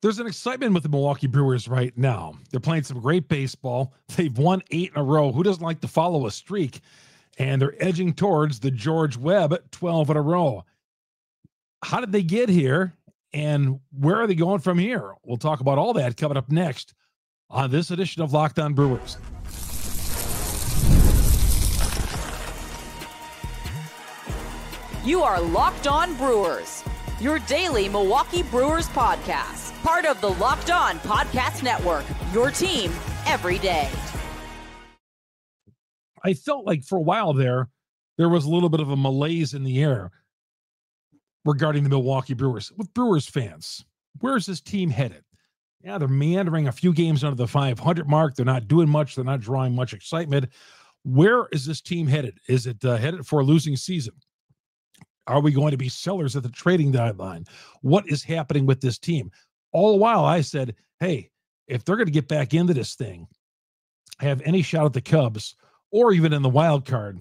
There's an excitement with the Milwaukee Brewers right now. They're playing some great baseball. They've won 8 in a row. Who doesn't like to follow a streak? And they're edging towards the George Webb 12 in a row. How did they get here? And where are they going from here? We'll talk about all that coming up next on this edition of Locked On Brewers. You are Locked On Brewers, your daily Milwaukee Brewers podcast. Part of the Locked On Podcast Network, your team every day. I felt like for a while there was a little bit of a malaise in the air regarding the Milwaukee Brewers. With Brewers fans, where's this team headed? Yeah, they're meandering a few games under the 500 mark. They're not doing much. They're not drawing much excitement. Where is this team headed? Is it headed for a losing season? Are we going to be sellers at the trading deadline? What is happening with this team? All the while I said, hey, if they're going to get back into this thing, have any shot at the Cubs, or even in the wild card,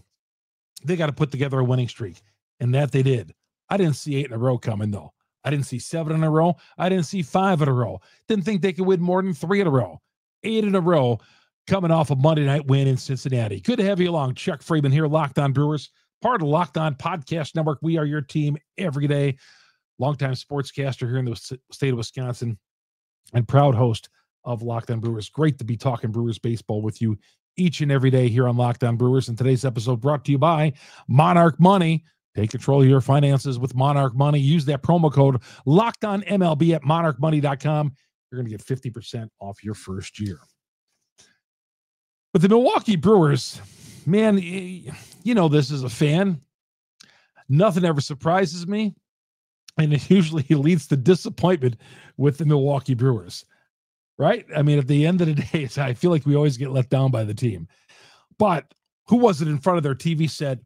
they got to put together a winning streak. And that they did. I didn't see 8 in a row coming, though. I didn't see 7 in a row. I didn't see 5 in a row. Didn't think they could win more than 3 in a row. 8 in a row coming off a Monday night win in Cincinnati. Good to have you along. Chuck Freeman here, Locked On Brewers, part of Locked On Podcast Network. We are your team every day. Longtime sportscaster here in the state of Wisconsin and proud host of Locked On Brewers. Great to be talking Brewers baseball with you each and every day here on Locked On Brewers. And today's episode brought to you by Monarch Money. Take control of your finances with Monarch Money. Use that promo code LOCKEDONMLB at monarchmoney.com. You're going to get 50% off your first year. But the Milwaukee Brewers, man, you know this as a fan. Nothing ever surprises me. And it usually leads to disappointment with the Milwaukee Brewers, right? I mean, at the end of the day, I feel like we always get let down by the team. But who was it in front of their TV set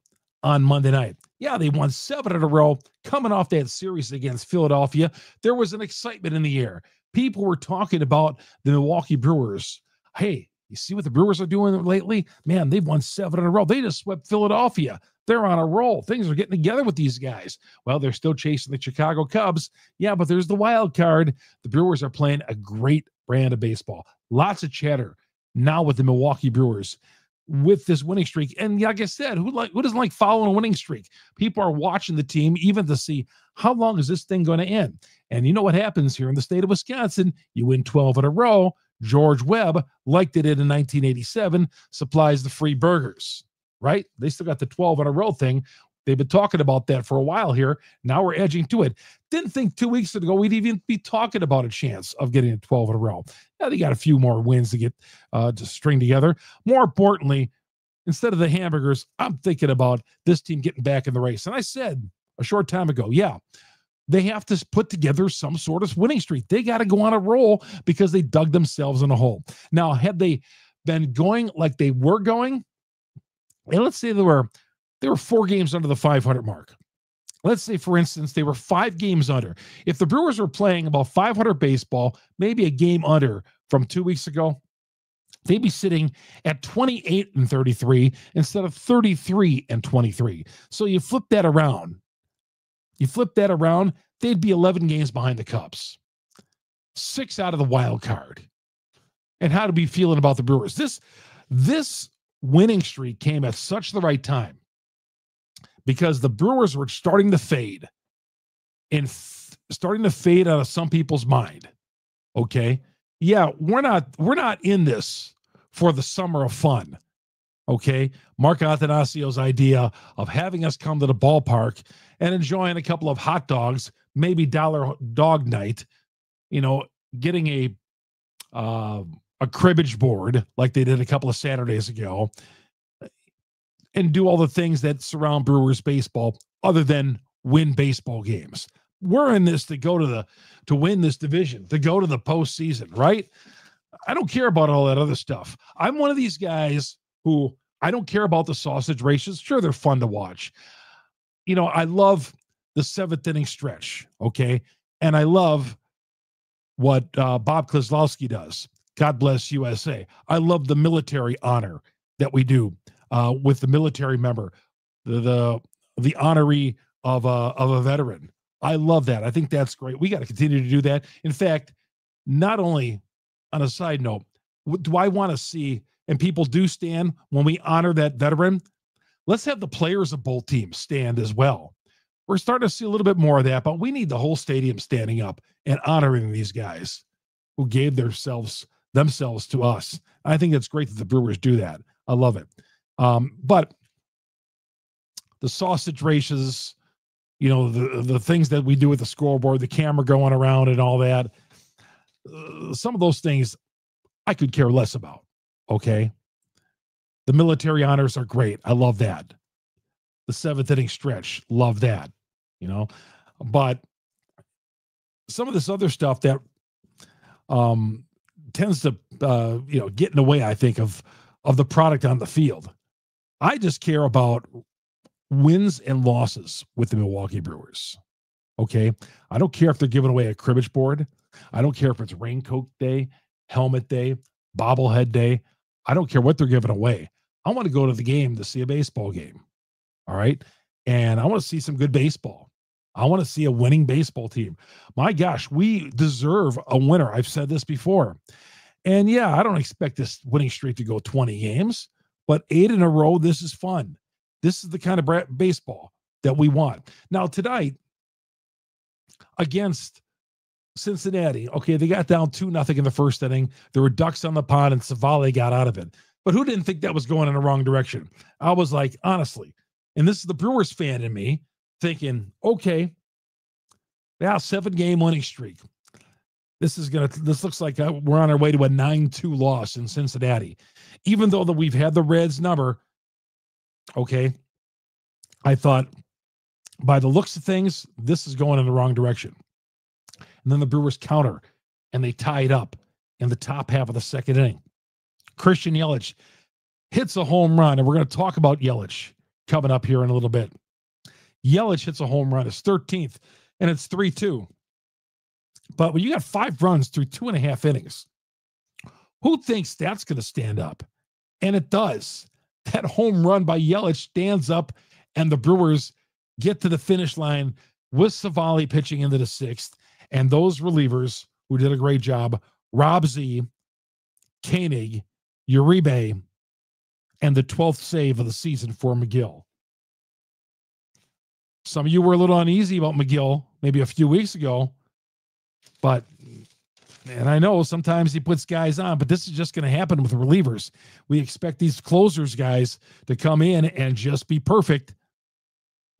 on Monday night? Yeah, they won 7 in a row, coming off that series against Philadelphia. There was an excitement in the air. People were talking about the Milwaukee Brewers. Hey, you see what the Brewers are doing lately? Man, they've won 7 in a row. They just swept Philadelphia. They're on a roll. Things are getting together with these guys. Well, they're still chasing the Chicago Cubs. Yeah, but there's the wild card. The Brewers are playing a great brand of baseball. Lots of chatter now with the Milwaukee Brewers with this winning streak. And like I said, who doesn't like following a winning streak? People are watching the team even to see how long is this thing going to end. And you know what happens here in the state of Wisconsin? You win 12 in a row. George Webb, like they did in 1987, supplies the free burgers, right? They still got the 12 in a row thing. They've been talking about that for a while here. Now we're edging to it. Didn't think 2 weeks ago we'd even be talking about a chance of getting a 12 in a row. Now they got a few more wins to get to string together. More importantly, instead of the hamburgers, I'm thinking about this team getting back in the race. And I said a short time ago, yeah, they have to put together some sort of winning streak. They got to go on a roll because they dug themselves in a hole. Now, had they been going like they were going, and let's say they were 4 games under the 500 mark. Let's say, for instance, they were 5 games under. If the Brewers were playing about 500 baseball, maybe a game under from 2 weeks ago, they'd be sitting at 28-33 instead of 33-23. So you flip that around. They'd be 11 games behind the Cubs. 6 out of the wild card. And how to be feeling about the Brewers? This winning streak came at such the right time, because the Brewers were starting to fade out of some people's mind. Okay. Yeah. We're not in this for the summer of fun. Okay. Mark Athanasio's idea of having us come to the ballpark and enjoying a couple of hot dogs, maybe dollar dog night, getting a cribbage board like they did a couple of Saturdays ago, and do all the things that surround Brewers baseball other than win baseball games. We're in this to win this division, to go to the postseason, right? I don't care about all that other stuff. I'm one of these guys who I don't care about the sausage races. Sure, they're fun to watch. I love the 7th inning stretch, okay? And I love what Bob Kozlowski does. God bless USA. I love the military honor that we do with the military member, the honoree of a veteran. I love that. I think that's great. We got to continue to do that. In fact, not only on a side note, do I want to see, and people do stand when we honor that veteran, let's have the players of both teams stand as well. We're starting to see a little bit more of that, but we need the whole stadium standing up and honoring these guys who gave themselves to us. I think it's great that the Brewers do that. I love it. But the sausage races, the things that we do with the scoreboard, the camera going around and all that, some of those things I could care less about. Okay. The military honors are great. I love that. The 7th inning stretch, love that, but some of this other stuff that tends to, get in the way, I think, of the product on the field. I just care about wins and losses with the Milwaukee Brewers. Okay. I don't care if they're giving away a cribbage board. I don't care if it's raincoat day, helmet day, bobblehead day. I don't care what they're giving away. I want to go to the game to see a baseball game. All right. And I want to see some good baseball. I want to see a winning baseball team. My gosh, we deserve a winner. I've said this before. And yeah, I don't expect this winning streak to go 20 games, but 8 in a row, this is fun. This is the kind of baseball that we want. Now, tonight, against Cincinnati, okay, they got down 2-0 in the first inning. There were ducks on the pond, and Savale got out of it. But who didn't think that was going in the wrong direction? I was like, honestly, and this is the Brewers fan in me thinking, okay, now 7-game winning streak. This looks like we're on our way to a 9-2 loss in Cincinnati. Even though that we've had the Reds number, okay, I thought by the looks of things, this is going in the wrong direction. And then the Brewers counter, and they tie it up in the top half of the second inning. Christian Yelich hits a home run, and we're going to talk about Yelich coming up here in a little bit. Yelich hits a home run, his 13th, and it's 3-2. But when you got 5 runs through 2.5 innings, who thinks that's going to stand up? And it does. That home run by Yelich stands up, and the Brewers get to the finish line with Savale pitching into the 6th, and those relievers who did a great job, Rob Z, Koenig, Uribe, and the 12th save of the season for McGill. Some of you were a little uneasy about McGill maybe a few weeks ago, but, and I know sometimes he puts guys on, but this is just going to happen with relievers. We expect these closers guys to come in and just be perfect.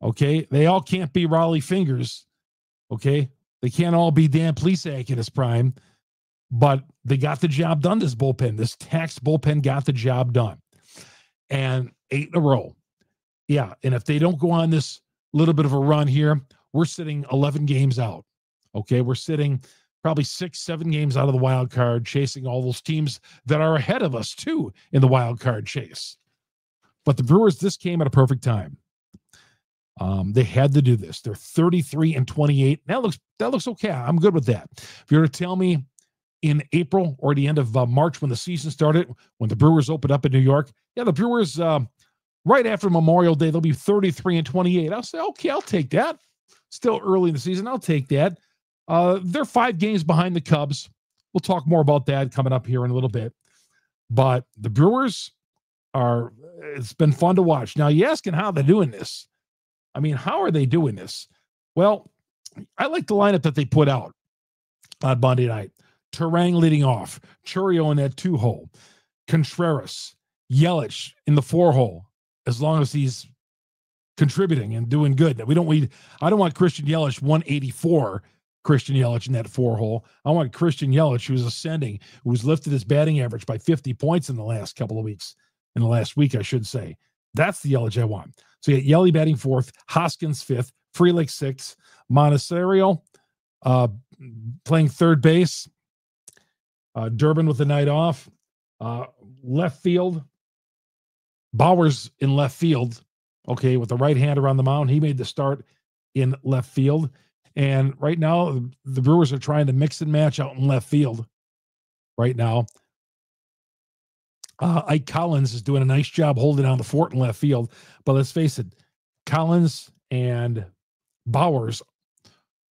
Okay. They all can't be Raleigh Fingers. Okay. They can't all be Dan Plesac in his prime, but they got the job done. This bullpen, this taxed bullpen got the job done. And 8 in a row. Yeah. And if they don't go on this little bit of a run here, we're sitting 11 games out. Okay. We're sitting probably 6-7 games out of the wild card, chasing all those teams that are ahead of us too in the wild card chase. But the Brewers, this came at a perfect time. They had to do this. They're 33-28. That looks okay. I'm good with that. If you were to tell me in April or the end of March when the season started, when the Brewers opened up in New York, yeah, the Brewers right after Memorial Day, they'll be 33-28. I'll say, okay, I'll take that. Still early in the season. I'll take that. They're 5 games behind the Cubs. We'll talk more about that coming up here in a little bit. But the Brewers it's been fun to watch. Now, you're asking how they're doing this. I mean, how are they doing this? Well, I like the lineup that they put out on Monday night. Terang leading off. Churio in that 2-hole. Contreras. Yelich in the 4-hole, as long as he's contributing and doing good. I don't want Christian Yelich 184 Christian Yelich in that 4-hole. I want Christian Yelich who's ascending, who's lifted his batting average by 50 points in the last couple of weeks. In the last week, I should say. That's the Yelich I want. So you got Yelly batting 4th, Hoskins 5th, Frelick 6th, Monasterio playing 3rd base, Durbin with the night off, left field, Bowers in left field, okay, with the right hand around the mound. He made the start in left field. And right now, the Brewers are trying to mix and match out in left field right now. Ike Collins is doing a nice job holding down the fort in left field. But let's face it, Collins and Bowers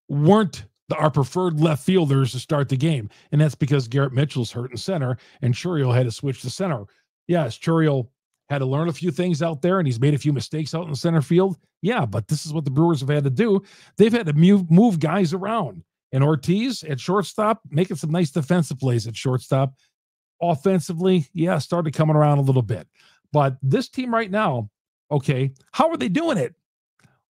weren't our preferred left fielders to start the game. And that's because Garrett Mitchell's hurt in center and Churiel had to switch to center. Yes, Churiel had to learn a few things out there and he's made a few mistakes out in the center field. Yeah, but this is what the Brewers have had to do. They've had to move guys around. And Ortiz at shortstop, making some nice defensive plays at shortstop. Offensively, yeah, started coming around a little bit. But this team right now, okay, how are they doing it?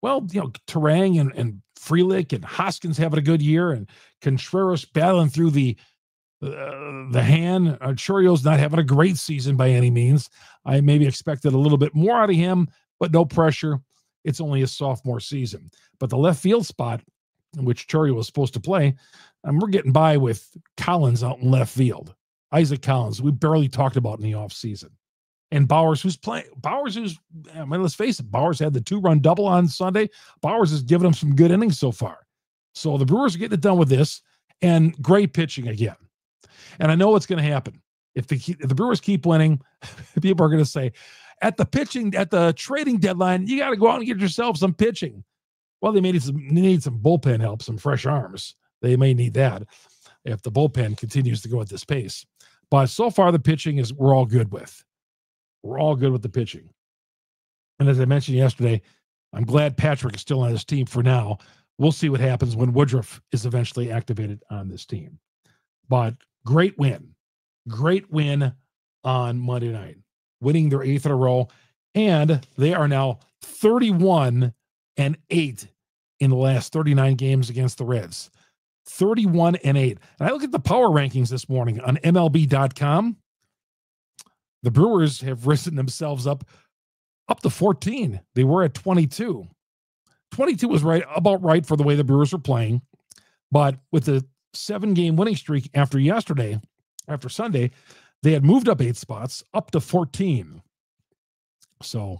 Well, Terang and Frelick and Hoskins having a good year, and Contreras battling through the hand. Churiel's not having a great season by any means. I maybe expected a little bit more out of him, but no pressure. It's only his sophomore season. But the left field spot, in which Churiel was supposed to play, we're getting by with Collins out in left field. Isaac Collins, we barely talked about in the offseason. And Bowers, let's face it, Bowers had the 2-run double on Sunday. Bowers has given him some good innings so far. So the Brewers are getting it done with this, and great pitching again. And I know what's going to happen. If the Brewers keep winning, people are going to say, at the trading deadline, you got to go out and get yourself some pitching. Well, they need some bullpen help, some fresh arms. They may need that if the bullpen continues to go at this pace. But so far, the pitching we're all good with. We're all good with the pitching. And as I mentioned yesterday, I'm glad Patrick is still on his team for now. We'll see what happens when Woodruff is eventually activated on this team. But great win. Great win on Monday night, winning their 8th in a row. And they are now 31-8 in the last 39 games against the Reds. 31-8. And I look at the power rankings this morning on MLB.com. The Brewers have risen themselves up to 14. They were at 22. 22 was about right for the way the Brewers were playing. But with the 7-game winning streak after Sunday, they had moved up 8 spots up to 14. So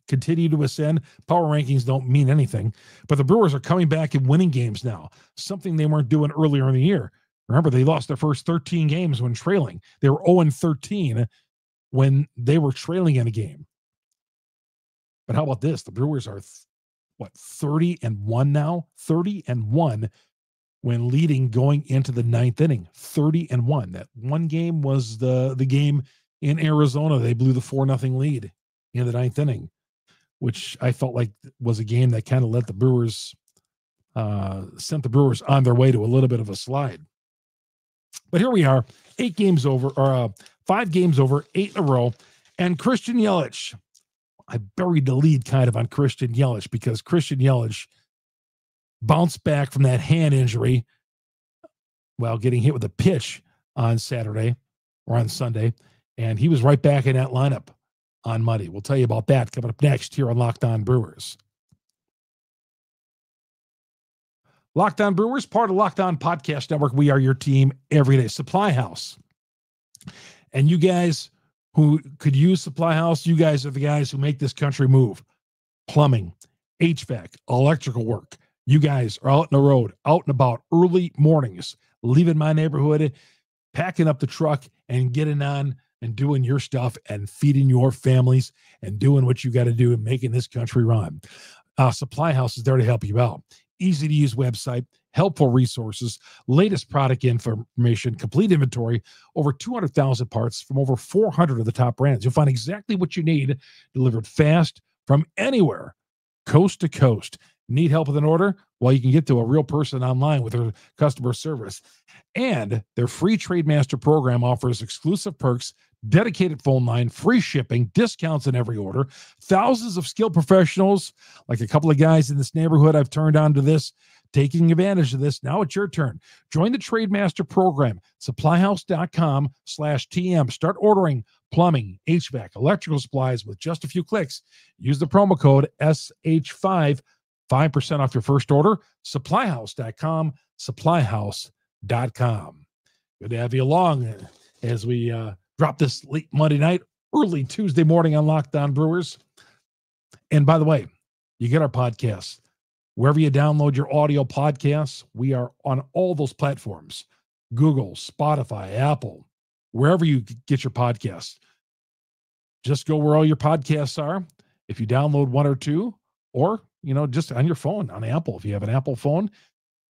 continue to ascend. Power rankings don't mean anything. But the Brewers are coming back and winning games now, something they weren't doing earlier in the year. Remember, they lost their first 13 games when trailing. They were 0-13 when they were trailing in a game. But how about this? The Brewers are, 30-1 now? 30-1 when leading going into the 9th inning. 30-1. That one game was the game in Arizona. They blew the 4-0 lead in the 9th inning, which I felt like was a game that kind of let the Brewers, sent the Brewers on their way to a little bit of a slide. But here we are, 5 games over, 8 in a row. And Christian Yelich, I buried the lead kind of on Christian Yelich because Christian Yelich bounced back from that hand injury while getting hit with a pitch on Saturday or on Sunday. And he was right back in that lineup on Monday. We'll tell you about that coming up next here on Locked On Brewers. Locked On Brewers, part of Locked On Podcast Network. We are your team every day. Supply House. And you guys who could use Supply House, you guys are the guys who make this country move. Plumbing, HVAC, electrical work. You guys are out on the road, out and about early mornings, leaving my neighborhood, packing up the truck and getting on and doing your stuff and feeding your families and doing what you got to do and making this country run. Supply House is there to help you out. Easy to use website, helpful resources, latest product information, complete inventory, over 200,000 parts from over 400 of the top brands. You'll find exactly what you need delivered fast from anywhere, coast to coast. Need help with an order? Well, you can get to a real person online with their customer service. And their free Trade Master program offers exclusive perks, dedicated phone line, free shipping, discounts in every order, thousands of skilled professionals, like a couple of guys in this neighborhood I've turned on to this, taking advantage of this. Now it's your turn. Join the Trade Master program, supplyhouse.com/TM. Start ordering plumbing, HVAC, electrical supplies with just a few clicks. Use the promo code SH5, 5% off your first order. Supplyhouse.com, supplyhouse.com. Good to have you along as we drop this late Monday night, early Tuesday morning on Locked On Brewers. And by the way, you get our podcasts. Wherever you download your audio podcasts, we are on all those platforms. Google, Spotify, Apple, wherever you get your podcasts. Just go where all your podcasts are. If you download one or two, or, just on your phone, on Apple. If you have an Apple phone,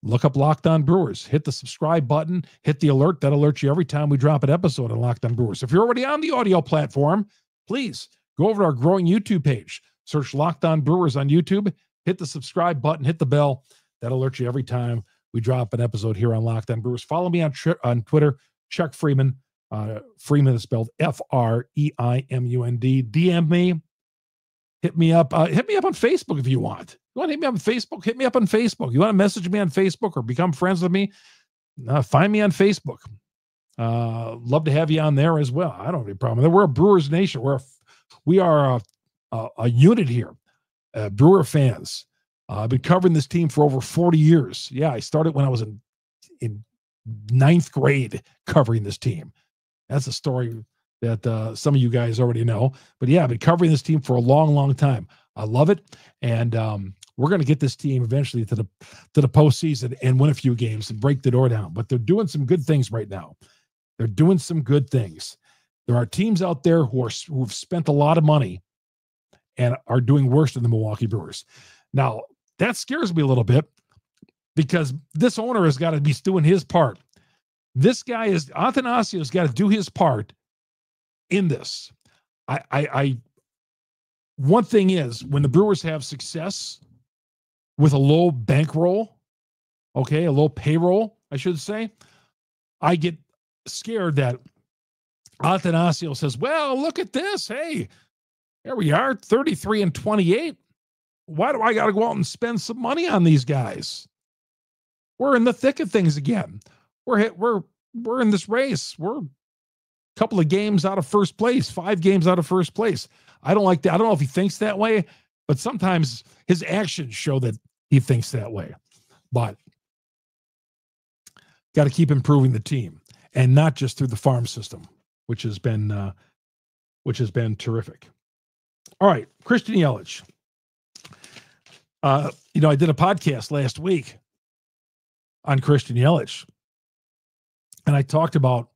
look up Locked On Brewers. Hit the subscribe button. Hit the alert. That alerts you every time we drop an episode on Locked On Brewers. If you're already on the audio platform, please go over to our growing YouTube page. Search Locked On Brewers on YouTube. Hit the subscribe button. Hit the bell. That alerts you every time we drop an episode here on Locked On Brewers. Follow me on Twitter, Chuck Freeman. Freeman is spelled Freimund. DM me. Hit me up on Facebook if you want. You want to hit me up on Facebook? Hit me up on Facebook. You want to message me on Facebook or become friends with me? Find me on Facebook. Love to have you on there as well. I don't have any problem. We're a Brewers nation. We are a unit here. Brewer fans. I've been covering this team for over 40 years. Yeah, I started when I was in ninth grade covering this team. That's a story that some of you guys already know. But yeah, I've been covering this team for a long, long time. I love it. And we're going to get this team eventually to the postseason and win a few games and break the door down. But they're doing some good things right now. They're doing some good things. There are teams out there who've spent a lot of money and are doing worse than the Milwaukee Brewers. Now, that scares me a little bit because this owner has got to be doing his part. This guy Athanasio's got to do his part in this. One thing is when the Brewers have success with a low bankroll, a low payroll, I should say, I get scared that Athanasio says, well, look at this. Hey, there we are, 33-28. Why do I got to go out and spend some money on these guys? We're in the thick of things again. We're in this race. We're a couple of games out of first place, 5 games out of first place. I don't like that. I don't know if he thinks that way, but sometimes his actions show that he thinks that way. But got to keep improving the team, and not just through the farm system, which has been terrific. All right, Christian Yelich. I did a podcast last week on Christian Yelich, and I talked about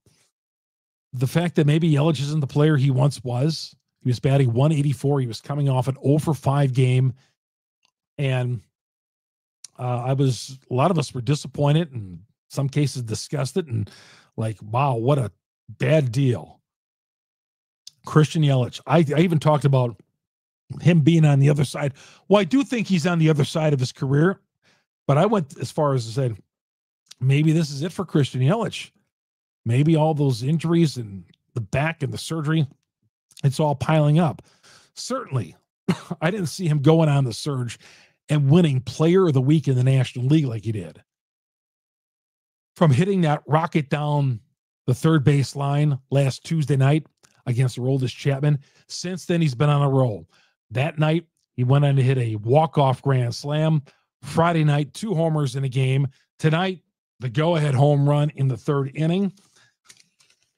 the fact that maybe Yelich isn't the player he once was. He was batting 184. He was coming off an 0-for-5 game, and a lot of us were disappointed, and in some cases disgusted, and like, wow, what a bad deal. Christian Yelich. I even talked about him being on the other side. Well, I do think he's on the other side of his career, but I went as far as to say, maybe this is it for Christian Yelich. Maybe all those injuries and the back and the surgery, it's all piling up. Certainly, I didn't see him going on the surge and winning Player of the Week in the National League like he did. From hitting that rocket down the third base line last Tuesday night against Aroldis Chapman, since then he's been on a roll. That night, he went on to hit a walk-off grand slam. Friday night, 2 homers in a game. Tonight, the go-ahead home run in the 3rd inning.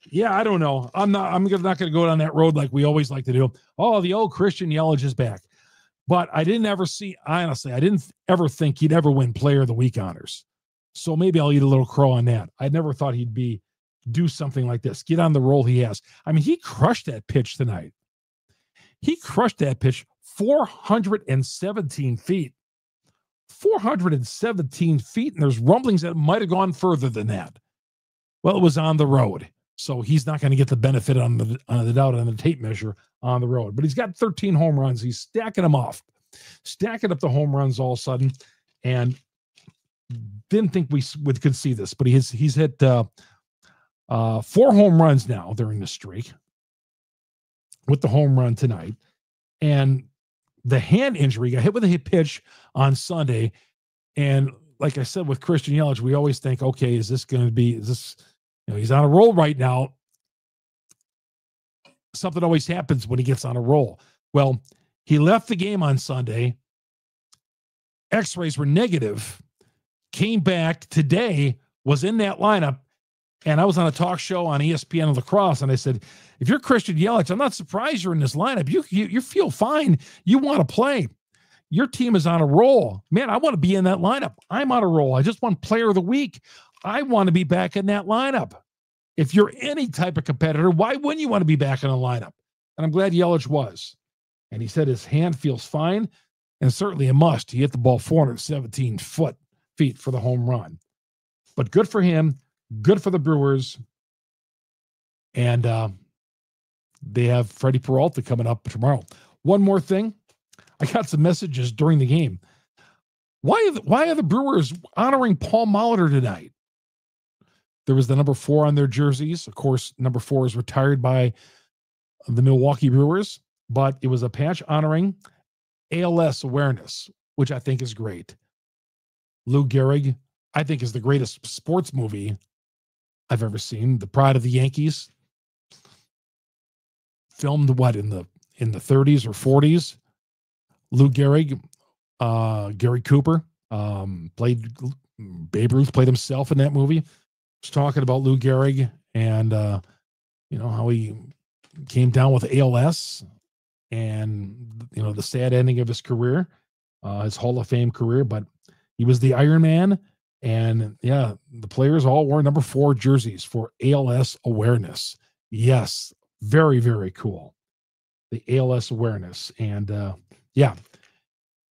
Yeah, I don't know. I'm not going to go down that road like we always like to do. Oh, the old Christian Yelich is back. But I didn't ever think he'd ever win Player of the Week honors. So maybe I'll eat a little crow on that. I never thought he'd do something like this, get on the roll he has. I mean, he crushed that pitch tonight. He crushed that pitch 417 feet. 417 feet, and there's rumblings that it might have gone further than that. Well, it was on the road, so he's not going to get the benefit on the doubt on the tape measure on the road. But he's got 13 home runs. He's stacking them off, stacking up the home runs all of a sudden, and didn't think we could see this, but he's hit 4 home runs now during the streak with the home run tonight. And the hand injury, got hit with a hit pitch on Sunday. And like I said, with Christian Yelich, we always think, okay, is this, he's on a roll right now. Something always happens when he gets on a roll. Well, he left the game on Sunday. X-rays were negative, came back today, was in that lineup. And I was on a talk show on ESPN of lacrosse, and I said, if you're Christian Yelich, I'm not surprised you're in this lineup. You feel fine. You want to play. Your team is on a roll. Man, I want to be in that lineup. I'm on a roll. I just won Player of the Week. I want to be back in that lineup. If you're any type of competitor, why wouldn't you want to be back in a lineup? And I'm glad Yelich was. And he said his hand feels fine, and certainly a must. He hit the ball 417 feet feet for the home run. But good for him. Good for the Brewers. And they have Freddie Peralta coming up tomorrow. One more thing. I got some messages during the game. Why are the Brewers honoring Paul Molitor tonight? There was the number 4 on their jerseys. Of course, number 4 is retired by the Milwaukee Brewers, but it was a patch honoring ALS awareness, which I think is great. Lou Gehrig, I think, is the greatest sports movie I've ever seen. The Pride of the Yankees. Filmed in the 30s or 40s. Lou Gehrig, Gary Cooper, played Babe Ruth, played himself in that movie. Was talking about Lou Gehrig and how he came down with ALS and the sad ending of his career, his Hall of Fame career. But he was the Iron Man, and the players all wore number 4 jerseys for ALS awareness. Yes, very, very cool. The ALS awareness. And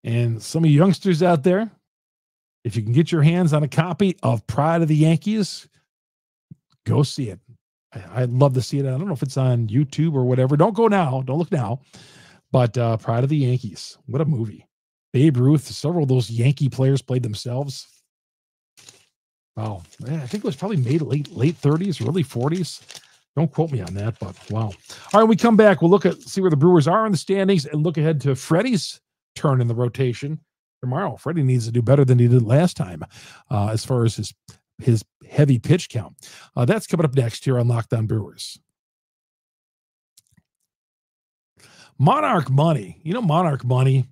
and some of you youngsters out there, if you can get your hands on a copy of Pride of the Yankees, go see it. I'd love to see it. I don't know if it's on YouTube or whatever. Don't go now. Don't look now. But Pride of the Yankees. What a movie. Babe Ruth, several of those Yankee players played themselves. Wow. Man, I think it was probably made late 30s, early 40s. Don't quote me on that, but wow. All right, when we come back, we'll see where the Brewers are in the standings and look ahead to Freddie's turn in the rotation tomorrow. Freddie needs to do better than he did last time as far as his heavy pitch count. That's coming up next here on Locked On Brewers. Monarch Money. Monarch Money.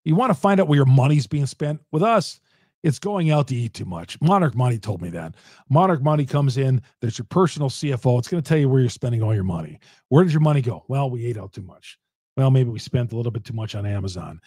You want to find out where your money's being spent? With us, it's going out to eat too much. Monarch Money told me that. Monarch Money comes in. There's your personal CFO. It's going to tell you where you're spending all your money. Where did your money go? Well, we ate out too much. Well, maybe we spent a little bit too much on Amazon.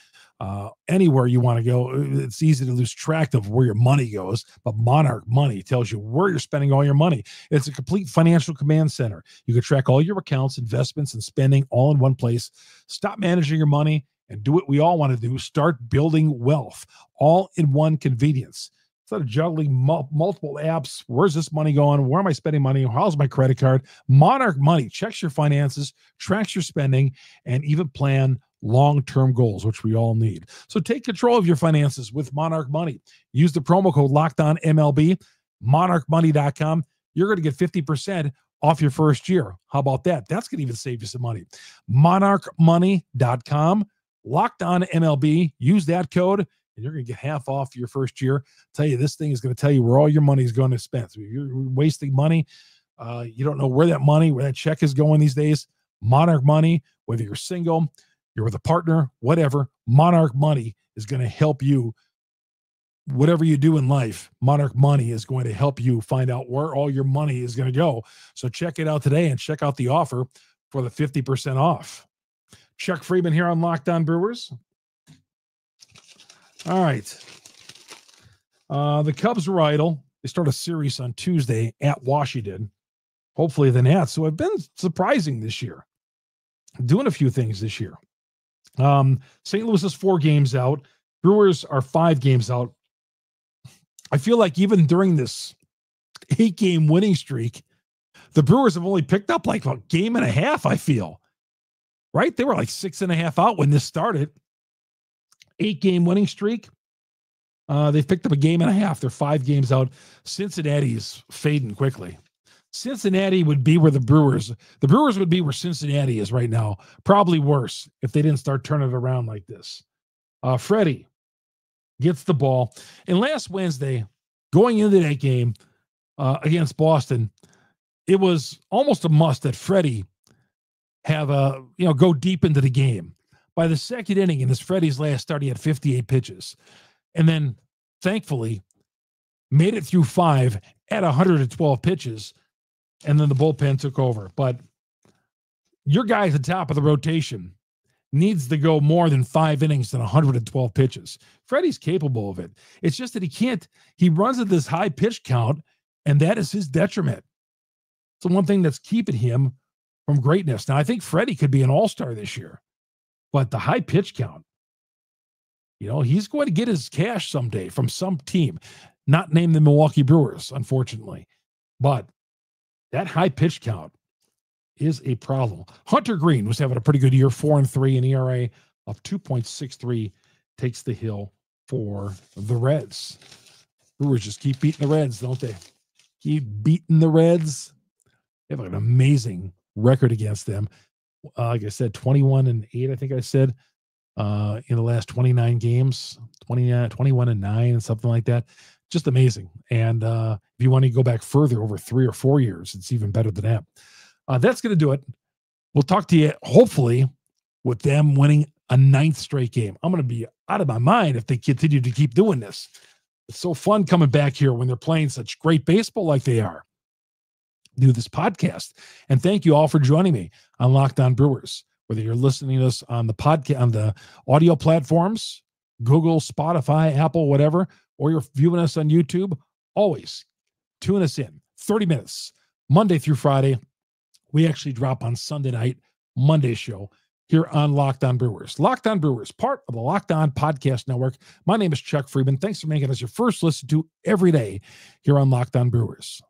Anywhere you want to go, it's easy to lose track of where your money goes, but Monarch Money tells you where you're spending all your money. It's a complete financial command center. You can track all your accounts, investments, and spending all in one place. Stop managing your money and do what we all want to do. Start building wealth, all in one convenience. Instead of juggling multiple apps, where's this money going? Where am I spending money? How's my credit card? Monarch Money checks your finances, tracks your spending, and even plan long-term goals, which we all need. So take control of your finances with Monarch Money. Use the promo code LOCKEDONMLB, monarchmoney.com. You're going to get 50% off your first year. How about that? That's going to even save you some money. monarchmoney.com, LOCKEDONMLB. Use that code, and you're going to get half off your first year. Tell you, this thing is going to tell you where all your money is going to spend. So if you're wasting money, you don't know where that check is going these days. Monarch Money, whether you're single, you're with a partner, whatever, Monarch Money is going to help you. Whatever you do in life, Monarch Money is going to help you find out where all your money is going to go. So check it out today and check out the offer for the 50% off. Chuck Freeman here on Locked On Brewers. All right. The Cubs were idle. They start a series on Tuesday at Washington. Hopefully the Nats, who have been surprising this year, doing a few things this year. St. Louis is 4 games out. Brewers are 5 games out. I feel like even during this 8-game winning streak, the Brewers have only picked up like a game and a half, I feel. Right? They were like 6.5 out when this started. 8-game winning streak. They've picked up a game and a half. They're 5 games out. Cincinnati's fading quickly. Cincinnati would be where the Brewers would be where Cincinnati is right now. Probably worse if they didn't start turning it around like this. Freddie gets the ball. And last Wednesday, going into that game against Boston, it was almost a must that Freddie have go deep into the game. By the second inning in this Freddie's last start, he had 58 pitches. And then, thankfully, made it through 5 at 112 pitches. And then the bullpen took over. But your guy at the top of the rotation needs to go more than 5 innings than 112 pitches. Freddie's capable of it. It's just that he runs at this high pitch count, and that is his detriment. It's the one thing that's keeping him from greatness. Now, I think Freddie could be an all-star this year, but the high pitch count, He's going to get his cash someday from some team, not named the Milwaukee Brewers, unfortunately. But that high pitch count is a problem. Hunter Green was having a pretty good year, 4-3, an ERA of 2.63, takes the hill for the Reds. Brewers just keep beating the Reds, don't they? Keep beating the Reds. They have an amazing record against them. Like I said, 21-8, I think I said, in the last 29 games, 21-9, something like that. Just amazing. And if you want to go back further, over 3 or 4 years, it's even better than that. That's going to do it. We'll talk to you, hopefully, with them winning a 9th straight game. I'm going to be out of my mind if they continue to keep doing this. It's so fun coming back here when they're playing such great baseball like they are. Do this podcast. And thank you all for joining me on Locked On Brewers. Whether you're listening to us on the podcast, on the audio platforms, Google, Spotify, Apple, whatever, or you're viewing us on YouTube, always tune us in. 30 minutes, Monday through Friday. We actually drop on Sunday night, Monday show here on Locked On Brewers. Locked On Brewers, part of the Locked On Podcast Network. My name is Chuck Freeman. Thanks for making us your first listen to every day here on Locked On Brewers.